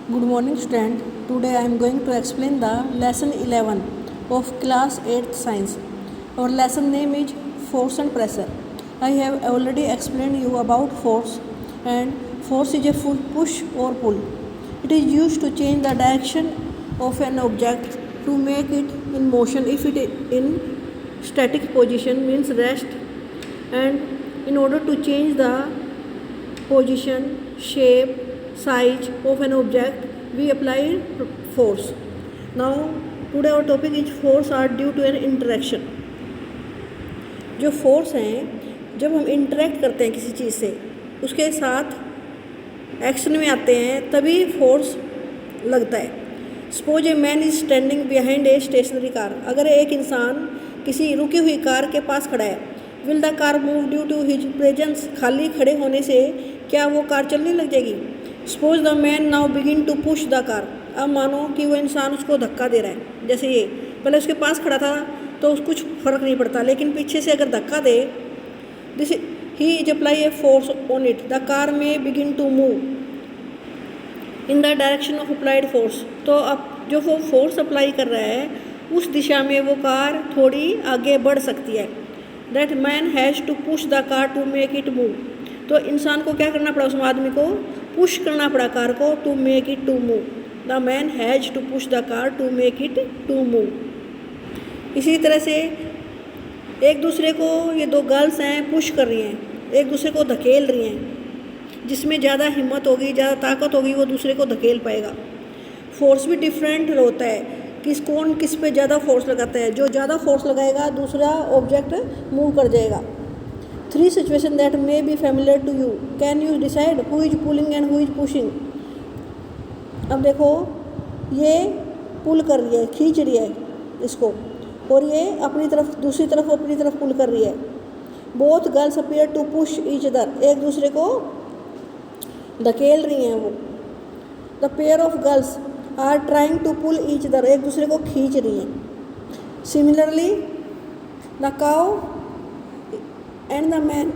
Good morning, student. Today I am going to explain the lesson 11 of class 8th science. Our lesson name is force and pressure. I have already explained you about force, and force is a full push or pull. It is used to change the direction of an object to make it in motion if it is in static position means rest, and in order to change the position, shape, size of an object, we apply force. Now, today our topic is force are due to an interaction. जो force हैं, जब हम interact करते हैं किसी चीज़ से, उसके साथ एक्शन में आते हैं, तभी फोर्स लगता है। Suppose a man is standing behind a stationary car. अगर एक इंसान किसी रुकी हुई कार के पास खड़ा है, will the car move due to his presence. खाली खड़े होने से क्या वो कार चलने लग जाएगी? Suppose the man now begin to push the car. अब मानो कि वो इंसान उसको धक्का दे रहा है, जैसे ये पहले उसके पास खड़ा था तो उसको कुछ फर्क नहीं पड़ता, लेकिन पीछे से अगर धक्का दे, this he is apply a force on it. The car में begin to move in the direction of applied force. तो अब जो वो फोर्स अप्लाई कर रहा है, उस दिशा में वो कार थोड़ी आगे बढ़ सकती है। That man has to push the car to make it move. तो इंसान को क्या करना पड़ा? उस आदमी को पुश करना पड़ा कार को, to make it to move. The man has to push the car to make it to move. इसी तरह से एक दूसरे को, ये दो गर्ल्स हैं, पुश कर रही हैं, एक दूसरे को धकेल रही हैं। जिसमें ज़्यादा हिम्मत होगी, ज़्यादा ताकत होगी, वो दूसरे को धकेल पाएगा। फोर्स भी डिफरेंट होता है, कौन किस पे ज़्यादा फोर्स लगाता है। जो ज़्यादा फोर्स लगाएगा, दूसरा ऑब्जेक्ट मूव कर जाएगा। 3 situation that may be familiar to you. Can you decide who is pulling and who is pushing? अब देखो, ये पुल कर रही है, खींच रही है इसको, और ये अपनी तरफ, दूसरी तरफ अपनी तरफ पुल कर रही है। Both girls appear to push each other. एक दूसरे को धकेल रही हैं वो। The pair of girls are trying to pull each other. एक दूसरे को खींच रही हैं। Similarly the cow and the man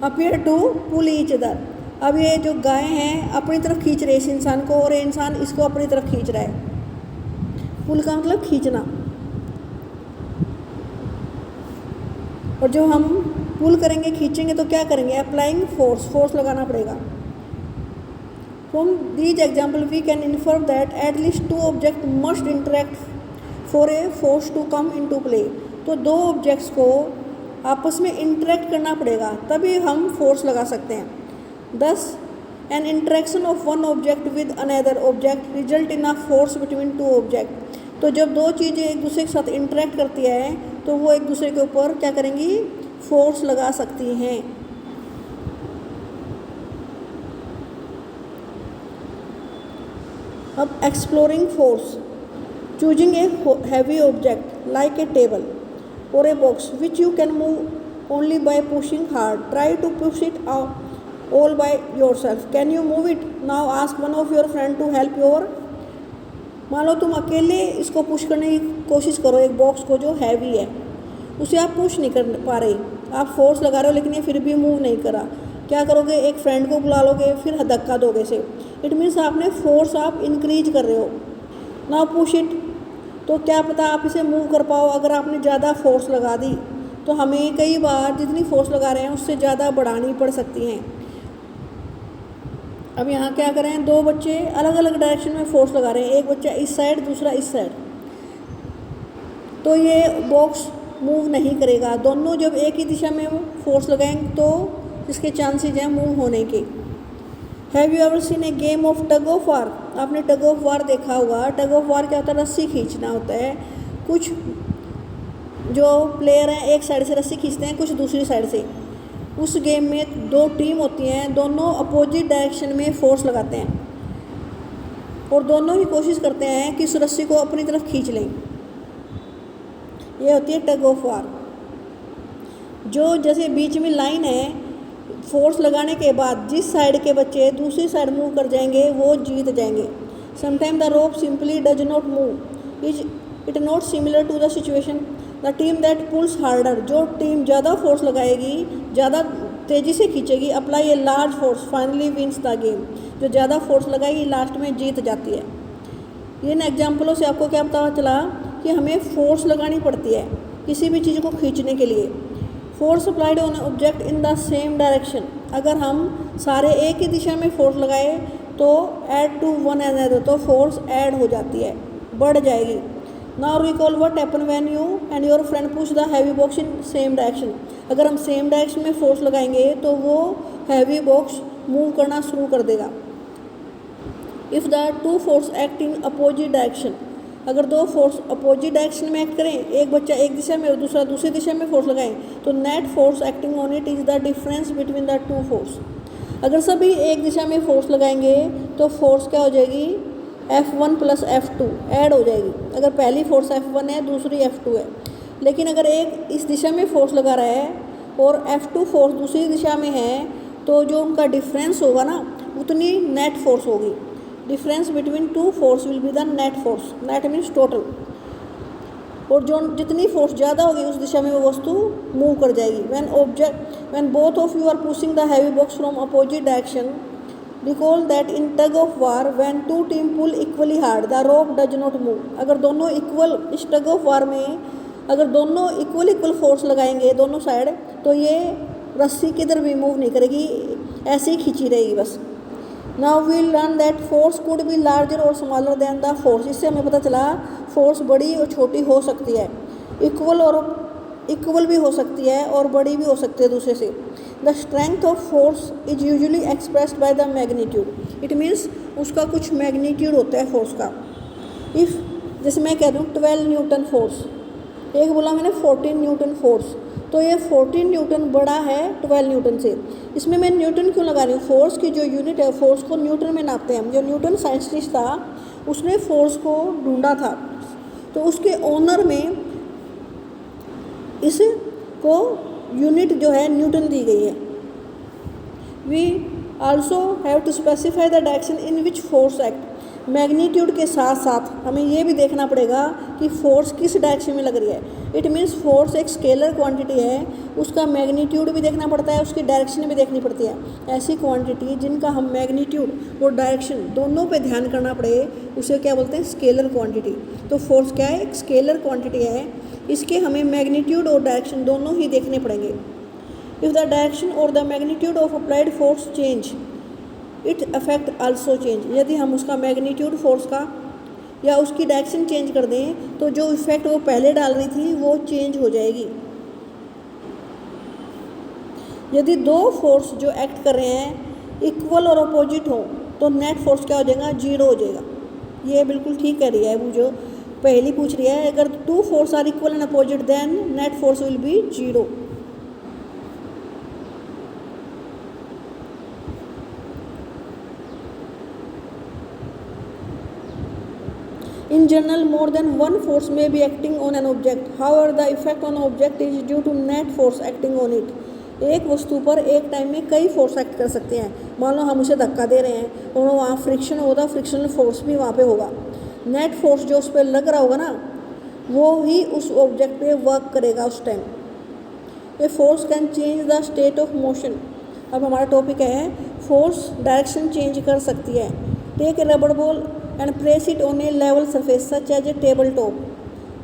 appear to pull each other. अब ये जो गाय हैं अपनी तरफ खींच रहे इस इंसान को, और ये इंसान इसको अपनी तरफ खींच रहा है। पुल का मतलब खींचना। और जो हम पुल करेंगे, खींचेंगे, तो क्या करेंगे? अप्लाइंग फोर्स, फोर्स लगाना पड़ेगा। From these example we can infer that at least 2 object must interact for a force to come into play. तो 2 ऑब्जेक्ट्स को आपस में इंटरेक्ट करना पड़ेगा, तभी हम फोर्स लगा सकते हैं। दस N interaction of one object with another object result in a force between 2 object. तो जब 2 चीज़ें एक दूसरे के साथ इंटरेक्ट करती है, तो वो एक दूसरे के ऊपर क्या करेंगी? फोर्स लगा सकती हैं। अब exploring force. Choosing a heavy object like a table or a box which you can move only by pushing hard. Try to push it all by yourself. Can you move it? Now ask one of your friend to help your। मान लो तुम अकेले इसको push करने की कोशिश करो, एक box को जो हैवी है, उसे आप पुश नहीं कर पा रहे, आप फोर्स लगा रहे हो लेकिन ये फिर भी मूव नहीं करा। क्या करोगे? एक फ्रेंड को बुला लोगे, फिर धक्का दोगे से। इट मीन्स आपने फोर्स आप इंक्रीज कर रहे हो। Now push it. तो क्या पता आप इसे मूव कर पाओ। अगर आपने ज़्यादा फोर्स लगा दी, तो हमें कई बार जितनी फोर्स लगा रहे हैं उससे ज़्यादा बढ़ानी पड़ सकती हैं। अब यहाँ क्या करें? 2 बच्चे अलग अलग डायरेक्शन में फोर्स लगा रहे हैं, एक बच्चा इस साइड, दूसरा इस साइड, तो ये बॉक्स मूव नहीं करेगा। दोनों जब एक ही दिशा में फोर्स लगाएंगे तो इसके चांसेज हैं मूव होने के। Have you ever seen A game of tug of वार? आपने टग ऑफ वार देखा होगा। टग ऑफ वार क्या होता है? रस्सी खींचना होता है। कुछ जो प्लेयर हैं एक साइड से रस्सी खींचते हैं, कुछ दूसरी साइड से। उस गेम में 2 टीम होती हैं, दोनों अपोजिट डायरेक्शन में फोर्स लगाते हैं, और दोनों ही कोशिश करते हैं कि उस रस्सी को अपनी तरफ खींच लें। ये होती है टग ऑफ वार। जो जैसे बीच में लाइन है, फोर्स लगाने के बाद जिस साइड के बच्चे दूसरी साइड मूव कर जाएंगे वो जीत जाएंगे। Sometime the rope simply does not move. Is it not similar to the situation? The team that pulls harder. जो टीम ज़्यादा फोर्स लगाएगी, ज़्यादा तेज़ी से खींचेगी, apply a large force finally wins the game, जो ज़्यादा फोर्स लगाएगी लास्ट में जीत जाती है। इन एग्जाम्पलों से आपको क्या पता चला कि हमें फोर्स लगानी पड़ती है किसी भी चीज़ को खींचने के लिए। Force applied on object in the same direction, अगर हम सारे एक ही दिशा में फोर्स लगाए तो ऐड टू वन अनदर, तो फोर्स ऐड हो जाती है, बढ़ जाएगी। Now recall what happen when you and your friend push the heavy box in same direction, अगर हम सेम डायरेक्शन में फोर्स लगाएंगे तो वो हैवी बॉक्स मूव करना शुरू कर देगा। If the two force act in opposite direction, अगर दो फोर्स अपोजिट डायरेक्शन में एक्ट करें, एक बच्चा एक दिशा में और दूसरा दूसरी दिशा में फोर्स लगाएं, तो net force acting on it is the difference between the two force. अगर सभी एक दिशा में फोर्स लगाएंगे तो फोर्स क्या हो जाएगी, F1 प्लस F2 ऐड हो जाएगी। अगर पहली फोर्स F1 है, दूसरी F2 है, लेकिन अगर एक इस दिशा में फोर्स लगा रहा है और F2 फोर्स दूसरी दिशा में है, तो जो उनका डिफरेंस होगा ना, उतनी नेट फोर्स होगी। Difference between two force will be the net force, net means total, और जो जितनी फोर्स ज़्यादा होगी उस दिशा में वो वस्तु मूव कर जाएगी। When both of you are pushing the heavy box from opposite direction, recall that in tug of war when two team pull equally hard the rope does not move, अगर दोनों इक्वल, इस टग of वार में अगर दोनों equal force लगाएंगे दोनों side, तो ये रस्सी किधर भी मूव नहीं करेगी, ऐसे ही खींची रहेगी बस। Now we'll learn that force could be larger और स्मॉलर देन द फोर्स, इससे हमें पता चला फोर्स बड़ी और छोटी हो सकती है, इक्वल भी हो सकती है और बड़ी भी हो सकती है दूसरे से। The strength of force is usually expressed by the magnitude, it means उसका कुछ मैग्नीट्यूड होता है फोर्स का। इफ़ जैसे मैं कह दूँ 12 न्यूटन फोर्स, एक बोला मैंने 14 न्यूटन फोर्स, तो ये 14 न्यूटन बड़ा है 12 न्यूटन से। इसमें मैं न्यूटन क्यों लगा रही हूँ, फोर्स की जो यूनिट है, फोर्स को न्यूटन में नापते हैं हम। जो न्यूटन साइंटिस्ट था उसने फोर्स को ढूंढा था, तो उसके ऑनर में इसको यूनिट जो है न्यूटन दी गई है। We also have to specify the direction in which force act, magnitude के साथ साथ हमें ये भी देखना पड़ेगा कि फोर्स किस डायरेक्शन में लग रही है। इट मीन्स फोर्स एक स्केलर क्वांटिटी है, उसका मैग्नीट्यूड भी देखना पड़ता है, उसकी डायरेक्शन भी देखनी पड़ती है। ऐसी क्वांटिटी जिनका हम मैग्नीट्यूड और डायरेक्शन दोनों पे ध्यान करना पड़े, उसे क्या बोलते हैं, स्केलर क्वांटिटी। तो फोर्स क्या है, एक स्केलर क्वांटिटी है, इसके हमें मैग्नीट्यूड और डायरेक्शन दोनों ही देखने पड़ेंगे। इफ़ द डायरेक्शन और the magnitude of applied force change, it affect also change, यदि हम उसका मैग्नीट्यूड फोर्स का या उसकी डायरेक्शन चेंज कर दें तो जो इफेक्ट वो पहले डाल रही थी वो चेंज हो जाएगी। यदि दो फोर्स जो एक्ट कर रहे हैं इक्वल और अपोजिट हो तो नेट फोर्स क्या हो जाएगा, 0 हो जाएगा। ये बिल्कुल ठीक कह रही है वो जो पहली पूछ रही है, अगर two force are equal and opposite then net force will be 0। In general, more than one force may be acting on an object. However, the effect on an object is due to net force acting on it. एक वस्तु पर एक time में कई force act कर सकते हैं। मान लो हम उसे धक्का दे रहे हैं और वहाँ फ्रिक्शन होगा, फ्रिक्शनल फोर्स भी वहाँ पे होगा। नेट फोर्स जो उस पर लग रहा होगा ना, वो ही उस ऑब्जेक्ट पे वर्क करेगा उस time. A force can change the state of motion. अब हमारा टॉपिक है फोर्स डायरेक्शन चेंज कर सकती है। Take a rubber ball and place it on a level surface such as a tabletop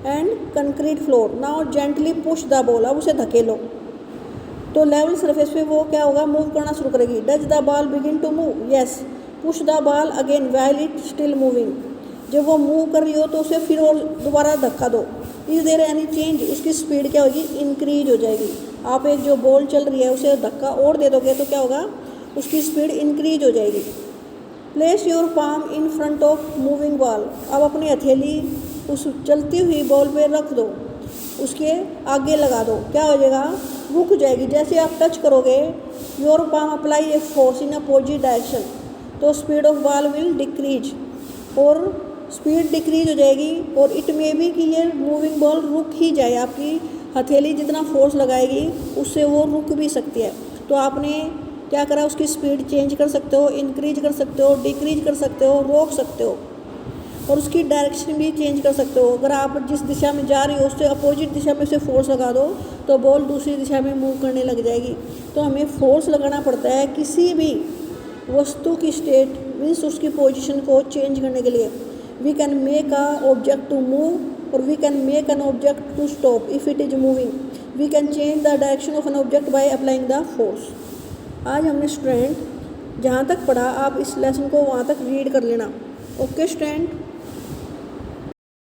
and concrete floor. Now gently push the ball, अब उसे धकेलो तो level surface पे वो क्या होगा, मूव करना शुरू करेगी। Does the ball begin to move, yes. Push the ball again while it still moving, जब वो मूव कर रही हो तो उसे फिर और दोबारा धक्का दो। इज देयर एनी चेंज, उसकी स्पीड क्या होगी, इंक्रीज हो जाएगी। आप एक जो बॉल चल रही है उसे धक्का और दे दोगे तो क्या होगा, उसकी स्पीड इंक्रीज हो जाएगी। Place your palm in front of moving ball, अब अपनी हथेली उस चलती हुई बॉल पे रख दो, उसके आगे लगा दो, क्या हो जाएगा, रुक जाएगी। जैसे आप टच करोगे, your palm apply a force in opposite direction, तो speed of ball will decrease, और स्पीड डिक्रीज हो जाएगी। और इट मे बी कि ये मूविंग बॉल रुक ही जाए, आपकी हथेली जितना फोर्स लगाएगी उससे वो रुक भी सकती है। तो आपने क्या करा, उसकी स्पीड चेंज कर सकते हो, इंक्रीज कर सकते हो, डिक्रीज कर सकते हो, रोक सकते हो। और उसकी डायरेक्शन भी चेंज कर सकते हो। अगर आप जिस दिशा में जा रही हो उससे अपोजिट दिशा में उसे फोर्स लगा दो तो बॉल दूसरी दिशा में मूव करने लग जाएगी। तो हमें फोर्स लगाना पड़ता है किसी भी वस्तु की स्टेट मीन्स उसकी पोजीशन को चेंज करने के लिए। We can make a object to move और we can make an object to stop if it is moving. We can change the direction of an object by applying the force. आज हमने student जहाँ तक पढ़ा आप इस lesson को वहाँ तक रीड कर लेना। Okay student.